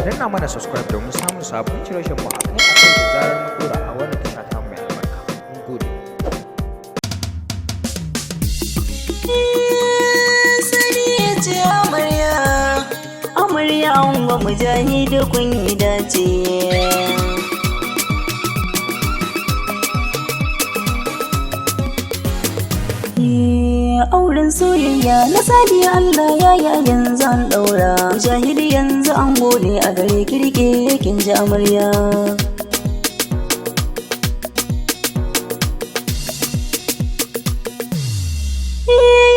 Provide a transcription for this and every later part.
danna mana subscribe domin samun sabon shirye-shiryen mu akai-akai da zarar mun dora a wannan tasha ta mai albarka. Mun gode. Sadiya ce amarya, amarya ango mujahidi kun yi dace. Auren soyayya na Sadiya Allah ya yanzu an daura. Mujahidi yanzu an gode a gare kirke kin ji amarya.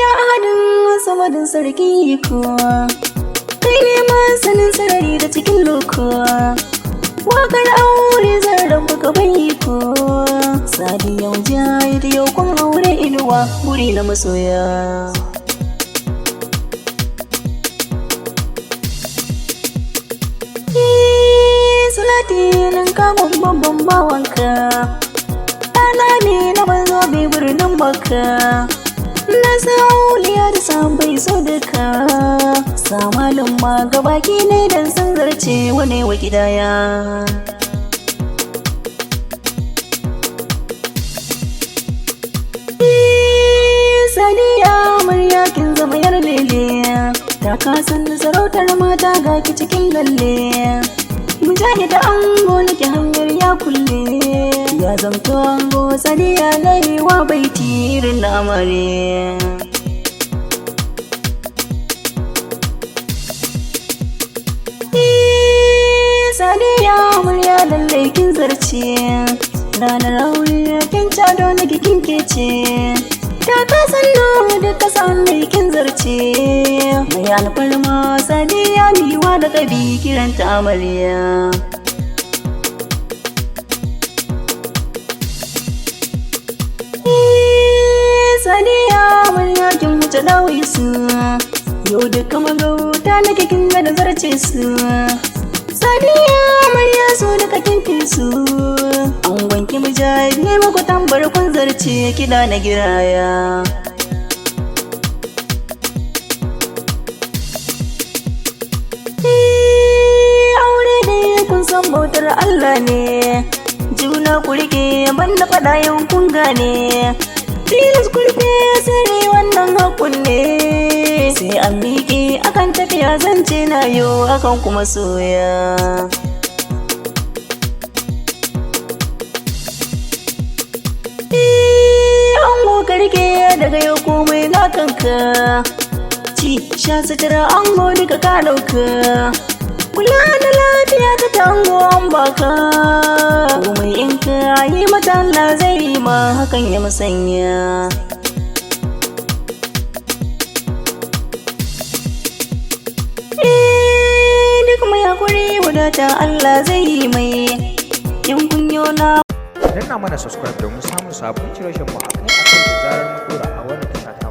Ya hadin samadin sarki kuwa, kai ne masanin sarari da cikin lokuwa. Wakar aure zan rabu ka bai kuwa. Sadiya Mujahidi yau kun aure inuwa buri na masoya. Salati nan kamun babban bawanka, ɗana ne na banzo bai birnin baka. Na sauliya da sabai so duka, samalin ma gabaki ne dan san zarce wane wa gidaya. Sadiya amarya kin zama yar lele, ta kasan sarautar mata ga ki cikin lalle. Mujahidi ango nake hanyar ya kulle, ya zamto ango Sadiya na yi wa baiti irin na amare. Sadiya amarya lallai kin zarce, ranar aure kin cado na kin kece. Ta kasan da kasan da kin zarce, mai alfarma Sadiya miwa da kabi kiranta amarya. Sadiya amarya kin wuce dawai su, yau duka magauta nake kin ga da zarce su. Sadiya amarya so duka kin fi su, an wanki Mujahidi ne muku tambar kun zarce kiɗa na giraya. Aure ne kun san bautar Allah ne, juna ku rike banda faɗa yau kun gane. Tilas kurfe sirri wannan hakun ne, sai an miƙe akan tafiya zance na yau akan kuma soya. Karke daga yau komai na kanka, ci sha sutura ango duka ka dauka. Kula da lafiya ta tango an baka, komai in ka yi mata Allah zai yi ma hakan ya musanya. Duk mai hakuri wadata Allah zai yi mai, yan kunyo na Danna mana subscribe domin samun sabon shirye-shiryen mu akai-akai da zarar mun dora a wannan tasha ta